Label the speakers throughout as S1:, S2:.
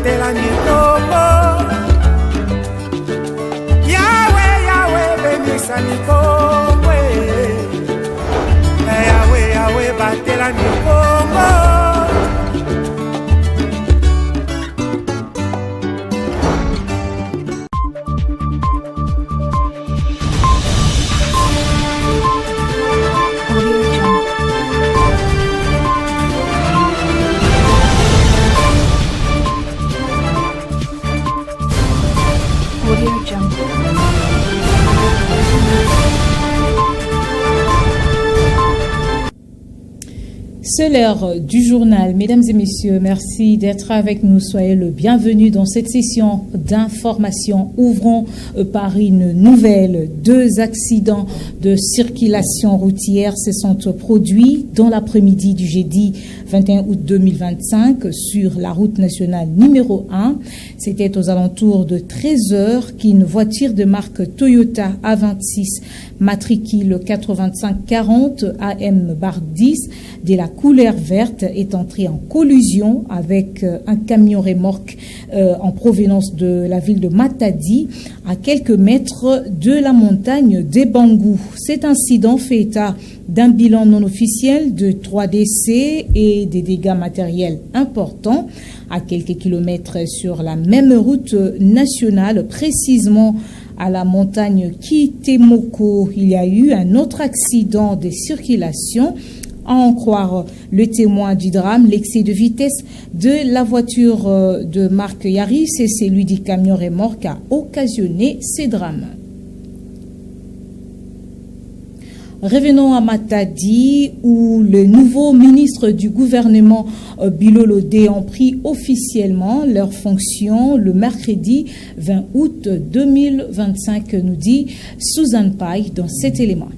S1: batela mikombo. Yahweh, Yahweh, benisa mikombo. Yahweh, Yahweh, batela mikombo.
S2: C'est l'heure du journal. Mesdames et messieurs, merci d'être avec nous. Soyez le bienvenu dans cette session d'information. Ouvrons par une nouvelle. 2 accidents de circulation routière se sont produits dans l'après-midi du jeudi 21 août 2025 sur la route nationale numéro 1. C'était aux alentours de 13h qu'une voiture de marque Toyota A26 matricule 8540 AM-10 de la couleur verte est entrée en collision avec un camion remorque en provenance de la ville de Matadi à quelques mètres de la montagne des Bangou. Cet incident fait état d'un bilan non officiel de 3 décès et des dégâts matériels importants à quelques kilomètres sur la même route nationale, précisément à la montagne Kitemoko. Il y a eu un autre accident de circulation. À en croire le témoin du drame, l'excès de vitesse de la voiture de marque Yaris et celui du camion remorque a occasionné ces drames. Revenons à Matadi où le nouveau ministre du gouvernement Bilolo D ont pris officiellement leurs fonctions le mercredi 20 août 2025, nous dit Suzanne Paille dans cet élément.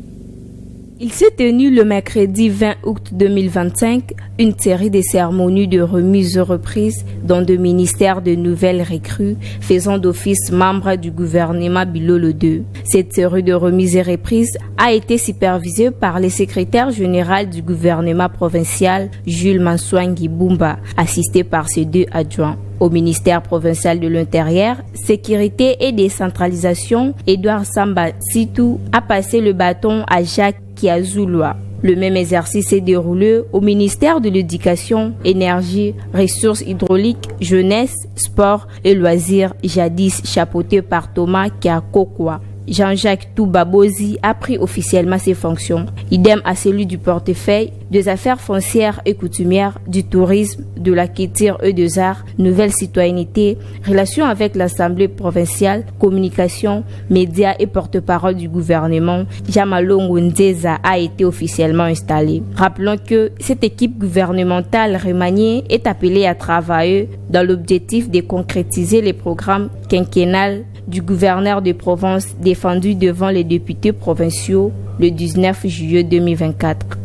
S3: Il s'est tenu le mercredi 20 août 2025 une série de cérémonies de remise-reprise dans le ministère de nouvelles recrues faisant d'office membres du gouvernement Bilolo 2. Cette série de remise et reprise a été supervisée par le secrétaire général du gouvernement provincial Jules Manswangi Bumba, assisté par ses 2 adjoints. Au ministère provincial de l'Intérieur, Sécurité et Décentralisation, Edouard Samba Sitou a passé le bâton à Jacques Kiazouloa. Le même exercice s'est déroulé au ministère de l'Éducation, Énergie, Ressources hydrauliques, Jeunesse, Sport et Loisirs, jadis chapeauté par Thomas Kiakokwa. Jean-Jacques Toubabozi a pris officiellement ses fonctions. Idem à celui du portefeuille des affaires foncières et coutumières, du tourisme, de la culture et des arts, nouvelle citoyenneté, relations avec l'Assemblée provinciale, communication, médias et porte-parole du gouvernement. Jamalongo Ndeza a été officiellement installé. Rappelons que cette équipe gouvernementale remaniée est appelée à travailler dans l'objectif de concrétiser les programmes quinquennals du gouverneur de Provence défendu devant les députés provinciaux le 19 juillet 2024.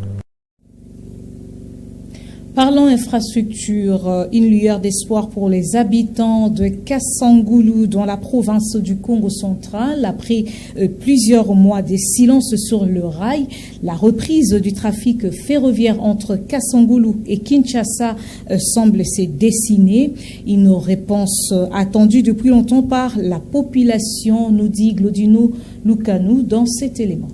S2: Parlons infrastructure, une lueur d'espoir pour les habitants de Kassangoulou dans la province du Congo central. Après plusieurs mois de silence sur le rail, la reprise du trafic ferroviaire entre Kassangoulou et Kinshasa semble se dessiner. Une réponse attendue depuis longtemps par la population, nous dit Glodino Lukanou dans cet élément.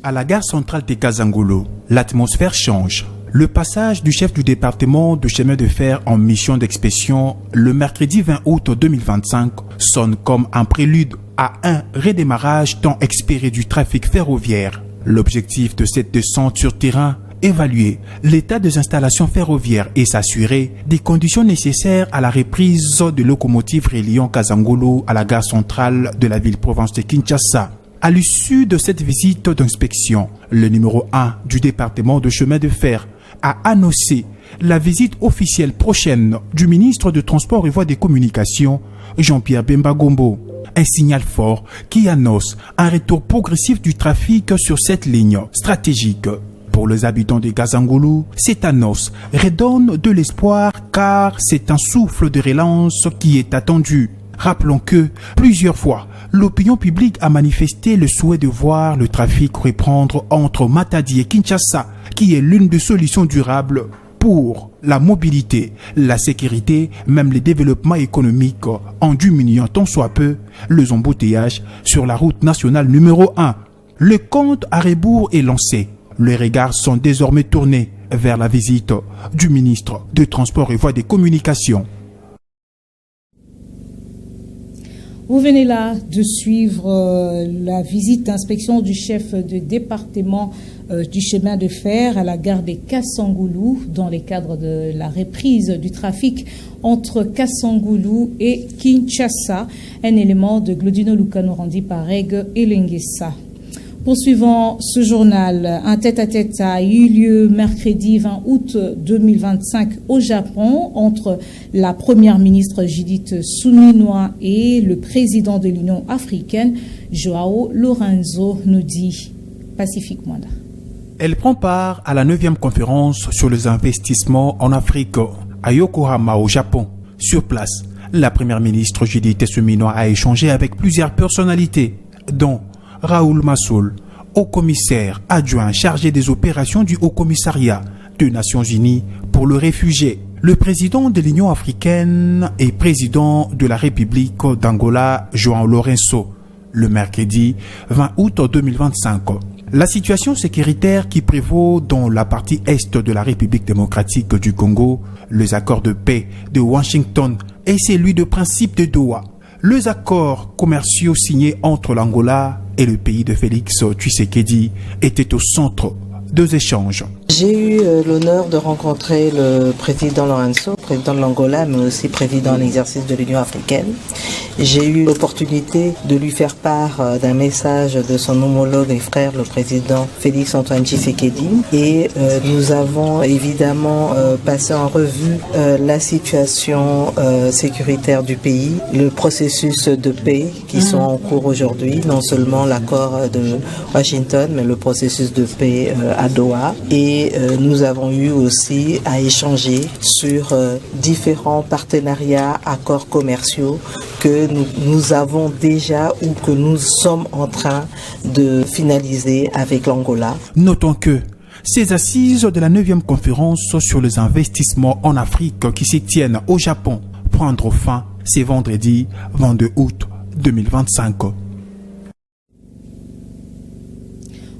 S4: À la gare centrale de Kassangoulou, l'atmosphère change. Le passage du chef du département de chemin de fer en mission d'expédition le mercredi 20 août 2025 sonne comme un prélude à un redémarrage tant espéré du trafic ferroviaire. L'objectif de cette descente sur terrain, évaluer l'état des installations ferroviaires et s'assurer des conditions nécessaires à la reprise de locomotives reliant Kassangoulou à la gare centrale de la ville-province de Kinshasa. À l'issue de cette visite d'inspection, le numéro 1 du département de chemin de fer a annoncé la visite officielle prochaine du ministre de Transport et Voies des Communications, Jean-Pierre Bemba Gombo. Un signal fort qui annonce un retour progressif du trafic sur cette ligne stratégique. Pour les habitants de Kassangoulou, cette annonce redonne de l'espoir car c'est un souffle de relance qui est attendu. Rappelons que, plusieurs fois, l'opinion publique a manifesté le souhait de voir le trafic reprendre entre Matadi et Kinshasa, qui est l'une des solutions durables pour la mobilité, la sécurité, même les développements économiques, en diminuant tant soit peu les embouteillages sur la route nationale numéro 1. Le compte à rebours est lancé. Les regards sont désormais tournés vers la visite du ministre des Transports et Voies des Communications.
S2: Vous venez là de suivre la visite d'inspection du chef de département du chemin de fer à la gare de Kassangoulou dans le cadre de la reprise du trafic entre Kassangoulou et Kinshasa, un élément de Glodino Lucano rendu par Reg et Lenguessa. Poursuivant ce journal, un tête-à-tête a eu lieu mercredi 20 août 2025 au Japon entre la première ministre Judith Suminwa et le président de l'Union africaine, Joao Lorenzo, nous dit Pacifique Mwanda.
S4: Elle prend part à la 9e conférence sur les investissements en Afrique à Yokohama au Japon. Sur place, la première ministre Judith Suminwa a échangé avec plusieurs personnalités, dont Raoul Massoul, haut-commissaire adjoint chargé des opérations du Haut-Commissariat des Nations Unies pour le réfugié, le président de l'Union africaine et président de la République d'Angola, João Lourenço, le mercredi 20 août 2025. La situation sécuritaire qui prévaut dans la partie est de la République démocratique du Congo, les accords de paix de Washington et celui de principe de Doha, les accords commerciaux signés entre l'Angola et le pays de Félix Tshisekedi étaient au centre des échanges.
S5: J'ai eu l'honneur de rencontrer le président Lourenço, président de l'Angola, mais aussi président en exercice de l'Union africaine. J'ai eu l'opportunité de lui faire part d'un message de son homologue et frère, le président Félix Antoine Tshisekedi. Et nous avons évidemment passé en revue la situation sécuritaire du pays, le processus de paix qui sont en cours aujourd'hui, non seulement l'accord de Washington, mais le processus de paix à Doha. Et nous avons eu aussi à échanger sur différents partenariats, accords commerciaux que nous avons déjà ou que nous sommes en train de finaliser avec l'Angola.
S4: Notons que ces assises de la 9e conférence sur les investissements en Afrique qui s'y tiennent au Japon prendront fin ce vendredi 22 août 2025.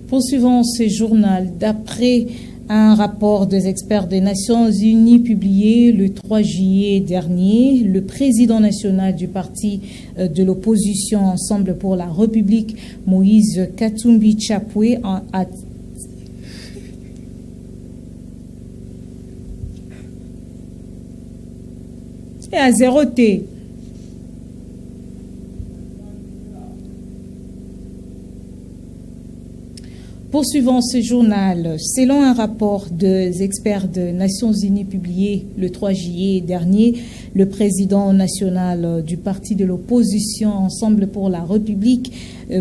S2: Poursuivons ce journal. D'après un rapport des experts des Nations Unies publié le 3 juillet dernier, le président national du parti de l'opposition Ensemble pour la République, Moïse Katumbi Chapwe, a et à 0 T. Poursuivons ce journal. Selon un rapport des experts des Nations Unies publié le 3 juillet dernier, le président national du parti de l'opposition Ensemble pour la République,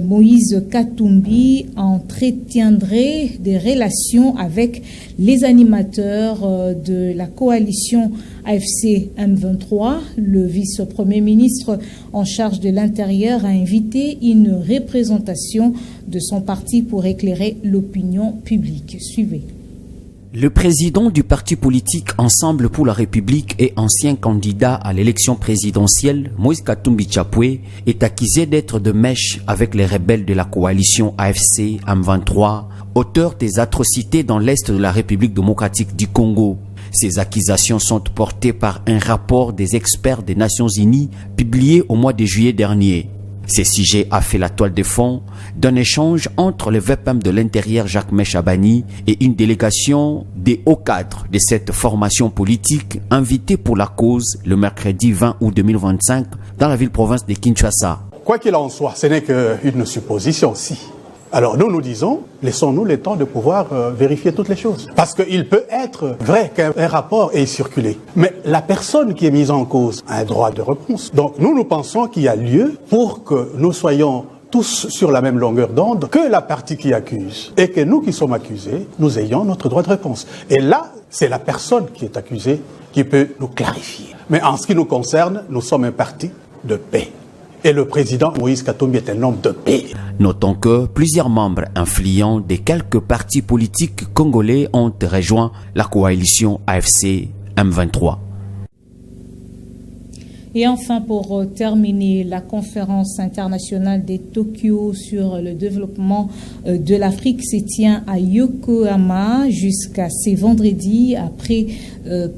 S2: Moïse Katumbi, entretiendrait des relations avec les animateurs de la coalition AFC M23. Le vice-premier ministre en charge de l'Intérieur a invité une représentation de son parti pour éclairer l'opinion publique. Suivez.
S6: Le président du parti politique Ensemble pour la République et ancien candidat à l'élection présidentielle, Moïse Katumbi Chapwe, est accusé d'être de mèche avec les rebelles de la coalition AFC M23, auteurs des atrocités dans l'est de la République démocratique du Congo. Ces accusations sont portées par un rapport des experts des Nations Unies publié au mois de juillet dernier. Ce sujet a fait la toile de fond d'un échange entre le VPM de l'Intérieur Jacques Chabani et une délégation des hauts cadres de cette formation politique invitée pour la cause le mercredi 20 août 2025 dans la ville-province de Kinshasa.
S7: Quoi qu'il en soit, ce n'est qu'une supposition, si. Alors nous disons, laissons-nous le temps de pouvoir vérifier toutes les choses. Parce qu'il peut être vrai qu'un rapport est circulé. Mais la personne qui est mise en cause a un droit de réponse. Donc nous pensons qu'il y a lieu pour que nous soyons tous sur la même longueur d'onde que la partie qui accuse. Et que nous qui sommes accusés, nous ayons notre droit de réponse. Et là, c'est la personne qui est accusée qui peut nous clarifier. Mais en ce qui nous concerne, nous sommes un parti de paix. Et le président Moïse Katumbi est un homme de paix.
S6: Notons que plusieurs membres influents des quelques partis politiques congolais ont rejoint la coalition AFC M23.
S2: Et enfin, pour terminer, la conférence internationale de Tokyo sur le développement de l'Afrique se tient à Yokohama jusqu'à ce vendredi après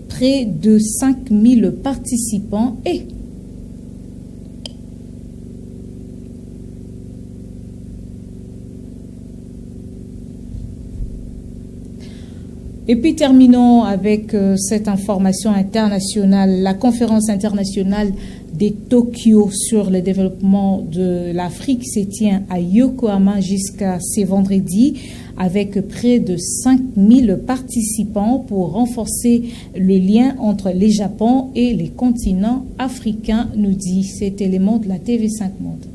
S2: près de 5000 participants Et puis terminons avec cette information internationale. La conférence internationale de Tokyo sur le développement de l'Afrique se tient à Yokohama jusqu'à ce vendredi avec près de 5000 participants pour renforcer le lien entre le Japon et les continents africains, nous dit cet élément de la TV5 Monde.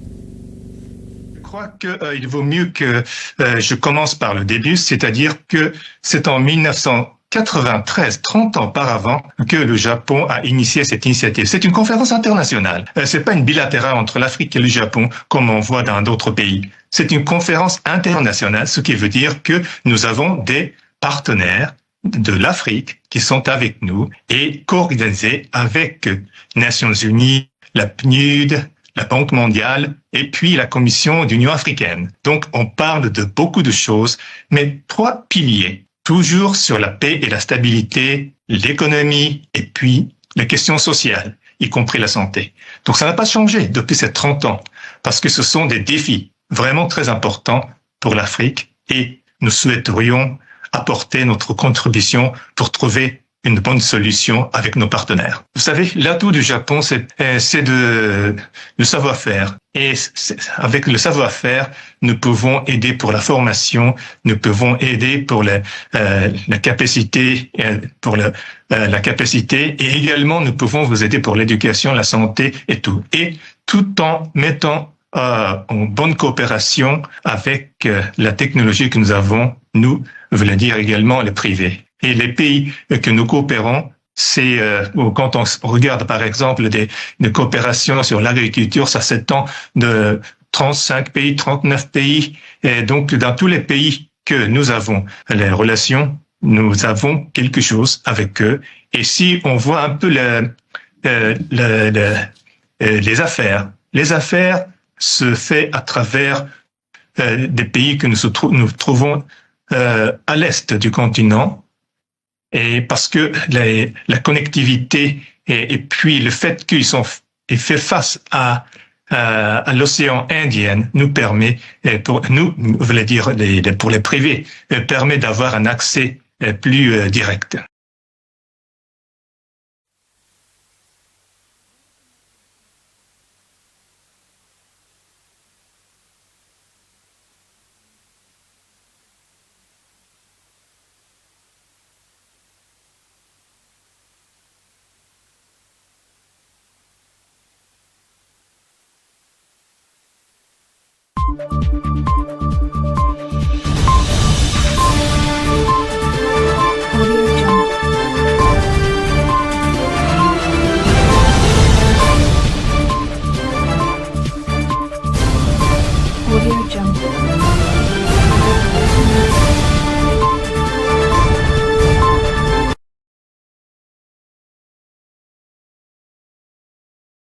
S8: Je crois qu'il vaut mieux que je commence par le début, c'est-à-dire que c'est en 1993, 30 ans auparavant, que le Japon a initié cette initiative. C'est une conférence internationale. C'est pas une bilatérale entre l'Afrique et le Japon, comme on voit dans d'autres pays. C'est une conférence internationale, ce qui veut dire que nous avons des partenaires de l'Afrique qui sont avec nous et co-organisés avec les Nations Unies, la PNUD, la Banque mondiale et puis la Commission d'Union africaine. Donc, on parle de beaucoup de choses, mais 3 piliers, toujours sur la paix et la stabilité, l'économie et puis les questions sociales, y compris la santé. Donc, ça n'a pas changé depuis ces 30 ans, parce que ce sont des défis vraiment très importants pour l'Afrique et nous souhaiterions apporter notre contribution pour trouver une bonne solution avec nos partenaires. Vous savez, l'atout du Japon, c'est le savoir-faire. Et avec le savoir-faire, nous pouvons aider pour la formation, nous pouvons aider pour la capacité, la capacité, et également nous pouvons vous aider pour l'éducation, la santé et tout. Et tout en mettant en bonne coopération avec la technologie que nous avons, nous, veut dire également le privé. Et les pays que nous coopérons, c'est quand on regarde par exemple des coopérations sur l'agriculture, ça s'étend de 35 pays, 39 pays. Et donc dans tous les pays que nous avons les relations, nous avons quelque chose avec eux. Et si on voit un peu les affaires se fait à travers des pays que nous trouvons à l'est du continent. Et parce que la connectivité et puis le fait qu'ils sont fait face à l'océan Indien nous permet, pour nous, voulez dire pour les privés, permet d'avoir un accès plus direct.